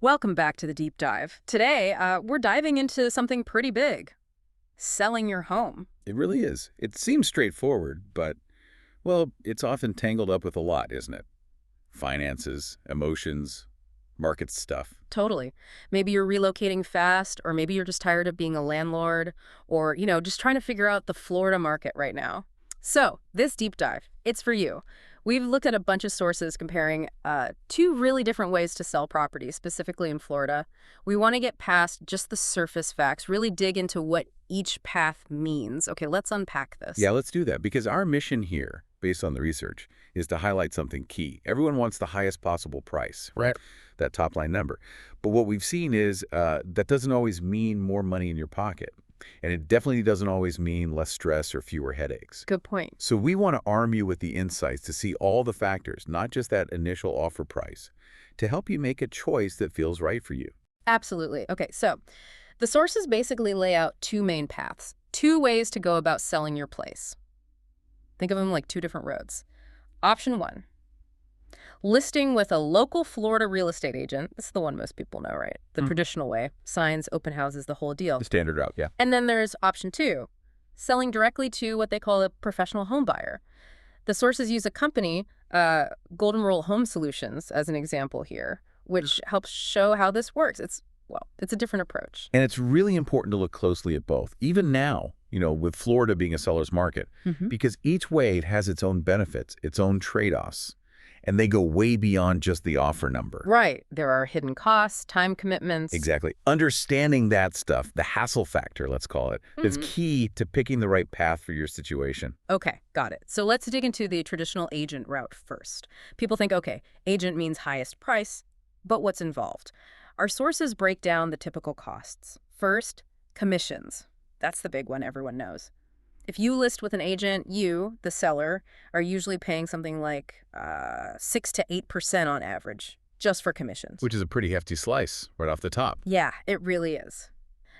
Welcome back to the deep dive. Today, we're diving into something pretty big, selling your home. It really is. It seems straightforward, but, well, it's often tangled up with a lot, isn't it? Finances, emotions, market stuff. Totally. Maybe you're relocating fast, or maybe you're just tired of being a landlord, or, just trying to figure out the Florida market right now. So, this deep dive, it's for you. We've looked at a bunch of sources comparing two really different ways to sell properties, specifically in Florida. We want to get past just the surface facts, really dig into what each path means. Okay, let's unpack this. Yeah, let's do that, because our mission here, based on the research, is to highlight something key. Everyone wants the highest possible price, Right. that top line number. But what we've seen is that doesn't always mean more money in your pocket. And it definitely doesn't always mean less stress or fewer headaches. Good point. So we want to arm you with the insights to see all the factors, not just that initial offer price, to help you make a choice that feels right for you. Absolutely. Okay, so the sources basically lay out two main paths, two ways to go about selling your place. Think of them like two different roads. Option one, listing with a local Florida real estate agent. This is the one most people know, right? The traditional way. Signs, open houses, the whole deal. The standard route, yeah. And then there's option two, selling directly to what they call a professional home buyer. The sources use a company, Golden Rule Home Solutions, as an example here, which helps show how this works. It's a different approach. And it's really important to look closely at both, even now, with Florida being a seller's market, because each way has its own benefits, its own trade-offs, and they go way beyond just the offer number. Right. There are hidden costs, time commitments. Exactly. Understanding that stuff, the hassle factor, let's call it, is key to picking the right path for your situation. Okay, got it. So let's dig into the traditional agent route first. People think, okay, agent means highest price, but what's involved? Our sources break down the typical costs. First, commissions. That's the big one everyone knows. If you list with an agent, you, the seller, are usually paying something like 6 to 8% on average, just for commissions. Which is a pretty hefty slice right off the top. Yeah, it really is.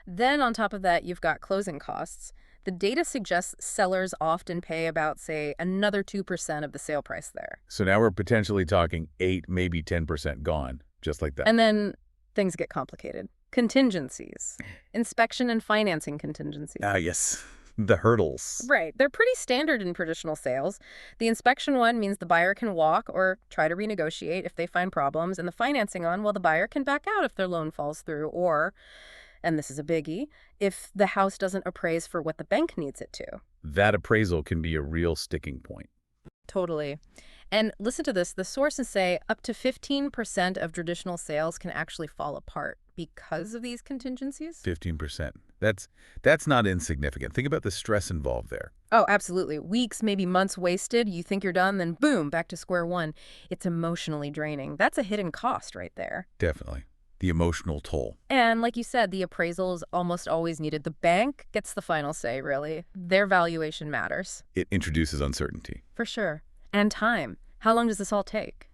Then on top of that, you've got closing costs. The data suggests sellers often pay about, say, another 2% of the sale price there. So now we're potentially talking 8, maybe 10% gone, just like that. And then things get complicated. Contingencies, inspection and financing contingencies. Ah, yes. The hurdles. Right. They're pretty standard in traditional sales. The inspection one means the buyer can walk or try to renegotiate if they find problems. And the financing one, well, the buyer can back out if their loan falls through or, and this is a biggie, if the house doesn't appraise for what the bank needs it to. That appraisal can be a real sticking point. Totally. And listen to this. The sources say up to 15% of traditional sales can actually fall apart because of these contingencies. 15%. That's not insignificant. Think about the stress involved there. Oh, absolutely. Weeks, maybe months wasted. You think you're done, then boom, back to square one. It's emotionally draining. That's a hidden cost right there. Definitely. The emotional toll. And like you said, the appraisal is almost always needed. The bank gets the final say, really. Their valuation matters. It introduces uncertainty. For sure. And time. How long does this all take?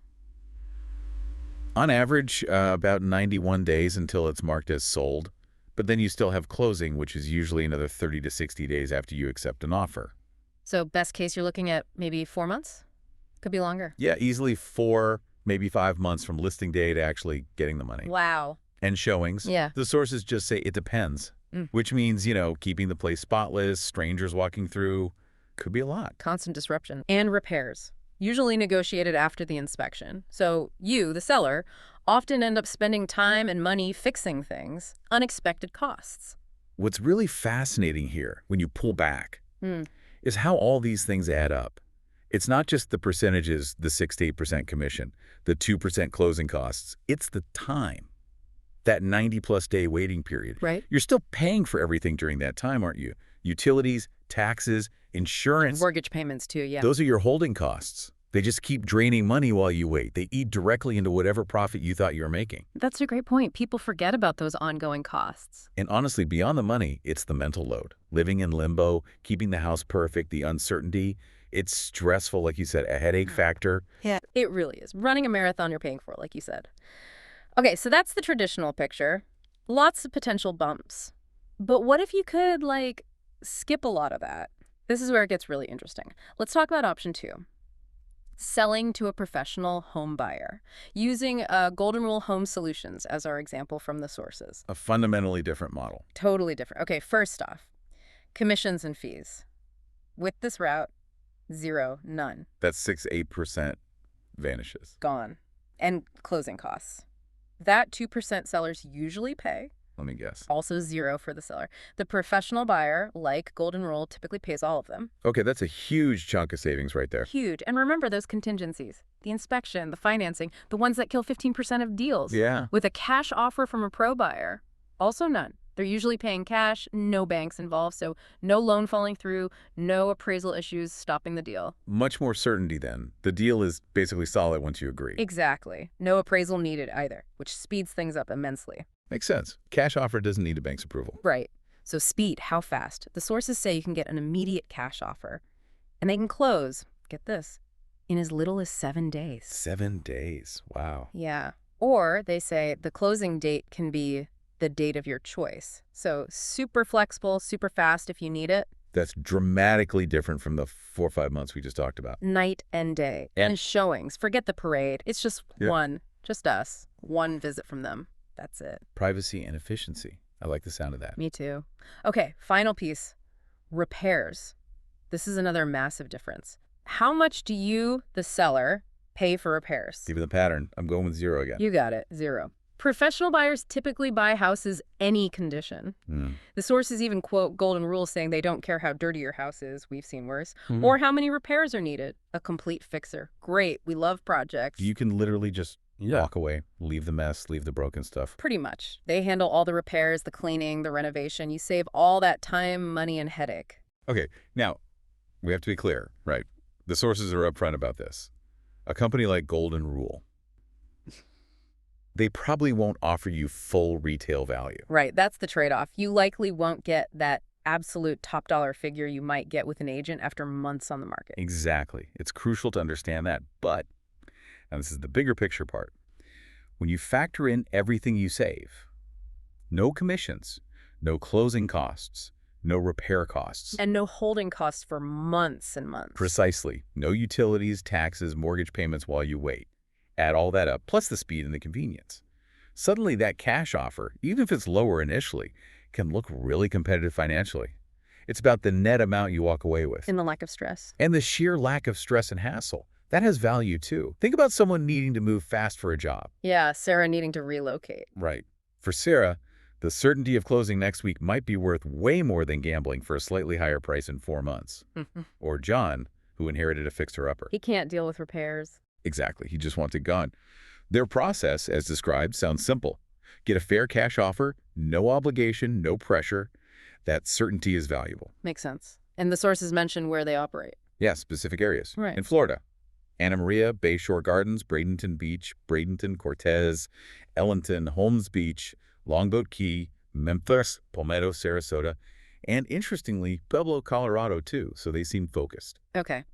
On average, about 91 days until it's marked as sold. But then you still have closing, which is usually another 30 to 60 days after you accept an offer. So best case, you're looking at maybe 4 months? Could be longer. Yeah, easily 4, maybe 5 months from listing day to actually getting the money. Wow. And showings. Yeah. The sources just say it depends, which means, keeping the place spotless, strangers walking through, could be a lot. Constant disruption. And repairs, usually negotiated after the inspection. So you, the seller, often end up spending time and money fixing things, unexpected costs. What's really fascinating here, when you pull back, is how all these things add up. It's not just the percentages, the 6 to 8% commission, the 2% closing costs. It's the time, that 90-plus day waiting period. Right. You're still paying for everything during that time, aren't you? Utilities, taxes, insurance. Mortgage payments too, yeah. Those are your holding costs. They just keep draining money while you wait. They eat directly into whatever profit you thought you were making. That's a great point. People forget about those ongoing costs. And honestly, beyond the money, it's the mental load. Living in limbo, keeping the house perfect, the uncertainty. It's stressful, like you said, a headache factor. Yeah, it really is. Running a marathon you're paying for, like you said. Okay, so that's the traditional picture. Lots of potential bumps. But what if you could, skip a lot of that? This is where it gets really interesting. Let's talk about option two. Selling to a professional home buyer, using Golden Rule Home Solutions as our example from the sources. A fundamentally different model. Totally different. Okay, first off, commissions and fees. With this route, zero, none, That 6-8% vanishes. gone. And closing costs. That 2% sellers usually pay, Let me guess. also zero for the seller. The professional buyer, like Golden Rule, typically pays all of them. Okay, that's a huge chunk of savings right there. Huge. And remember those contingencies. The inspection, the financing, the ones that kill 15% of deals. Yeah. With a cash offer from a pro buyer, also none. They're usually paying cash, no banks involved, so no loan falling through, no appraisal issues stopping the deal. Much more certainty then. The deal is basically solid once you agree. Exactly. No appraisal needed either, which speeds things up immensely. Makes sense. Cash offer doesn't need a bank's approval. Right. So speed, how fast? The sources say you can get an immediate cash offer. And they can close, get this, in as little as 7 days. 7 days. Wow. Yeah. Or they say the closing date can be the date of your choice. So super flexible, super fast if you need it. That's dramatically different from the 4 or 5 months we just talked about. Night and day. And showings. Forget the parade. It's just one. Just us. One visit from them. That's it. Privacy and efficiency. I like the sound of that. Me too. Okay, final piece. Repairs. This is another massive difference. How much do you, the seller, pay for repairs? Given the pattern, I'm going with zero again. You got it. Zero. Professional buyers typically buy houses any condition. The sources even quote Golden Rule saying they don't care how dirty your house is, we've seen worse, or how many repairs are needed. A complete fixer. Great, we love projects. You can literally just walk away, leave the mess, leave the broken stuff. Pretty much. They handle all the repairs, the cleaning, the renovation. You save all that time, money, and headache. Okay, now, we have to be clear, right? The sources are upfront about this. A company like Golden Rule, they probably won't offer you full retail value. Right, that's the trade-off. You likely won't get that absolute top dollar figure you might get with an agent after months on the market. Exactly. It's crucial to understand that. But, and this is the bigger picture part, when you factor in everything you save, no commissions, no closing costs, no repair costs. And no holding costs for months and months. Precisely. No utilities, taxes, mortgage payments while you wait. Add all that up, plus the speed and the convenience. Suddenly that cash offer, even if it's lower initially, can look really competitive financially. It's about the net amount you walk away with. And the lack of stress. And the sheer lack of stress and hassle. That has value too. Think about someone needing to move fast for a job. Yeah, Sarah needing to relocate. Right. For Sarah, the certainty of closing next week might be worth way more than gambling for a slightly higher price in 4 months. Or John, who inherited a fixer-upper. He can't deal with repairs. Exactly. He just wants it gone. Their process, as described, sounds simple. Get a fair cash offer, no obligation, no pressure. That certainty is valuable. Makes sense. And the sources mention where they operate. Yeah, specific areas. Right. In Florida, Anna Maria, Bayshore Gardens, Bradenton Beach, Bradenton, Cortez, Ellenton, Holmes Beach, Longboat Key, Memphis, Palmetto, Sarasota, and interestingly, Pueblo, Colorado too, so they seem focused. Okay,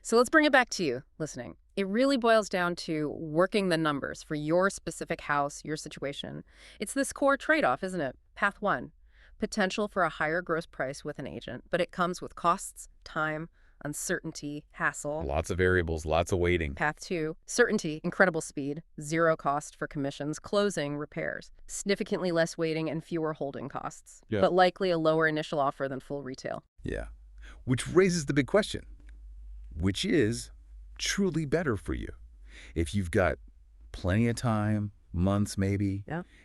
so let's bring it back to you, listening. It really boils down to working the numbers for your specific house, your situation. It's this core trade-off, isn't it? Path 1, potential for a higher gross price with an agent, but it comes with costs, time, uncertainty, hassle. Lots of variables, lots of waiting. Path 2, certainty, incredible speed, zero cost for commissions, closing, repairs, significantly less waiting and fewer holding costs, but likely a lower initial offer than full retail. Yeah, which raises the big question, which is truly better for you? If you've got plenty of time, months maybe,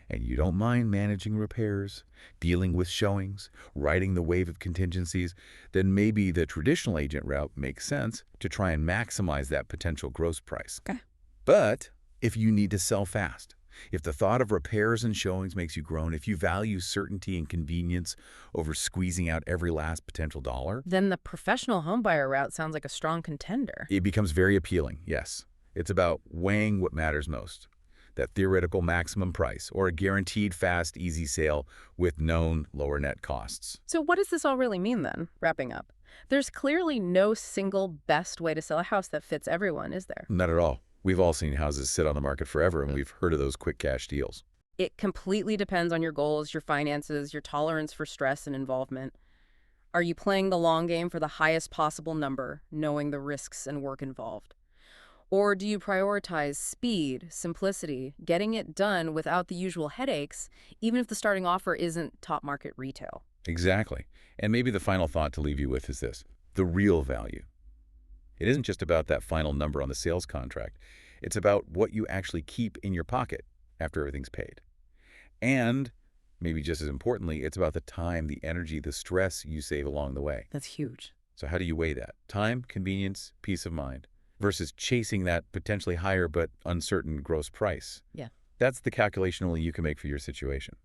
and you don't mind managing repairs, dealing with showings, riding the wave of contingencies, then maybe the traditional agent route makes sense to try and maximize that potential gross price. Okay. But if you need to sell fast, if the thought of repairs and showings makes you groan, if you value certainty and convenience over squeezing out every last potential dollar, then the professional homebuyer route sounds like a strong contender. it becomes very appealing, yes. It's about weighing what matters most. That theoretical maximum price, or a guaranteed fast, easy sale with known lower net costs. So what does this all really mean then, wrapping up? There's clearly no single best way to sell a house that fits everyone, is there? Not at all. We've all seen houses sit on the market forever, and we've heard of those quick cash deals. It completely depends on your goals, your finances, your tolerance for stress and involvement. Are you playing the long game for the highest possible number, knowing the risks and work involved? Or do you prioritize speed, simplicity, getting it done without the usual headaches, even if the starting offer isn't top market retail? Exactly. And maybe the final thought to leave you with is this: the real value. It isn't just about that final number on the sales contract. It's about what you actually keep in your pocket after everything's paid. And maybe just as importantly, it's about the time, the energy, the stress you save along the way. That's huge. So how do you weigh that? Time, convenience, peace of mind versus chasing that potentially higher but uncertain gross price. Yeah. That's the calculation only you can make for your situation.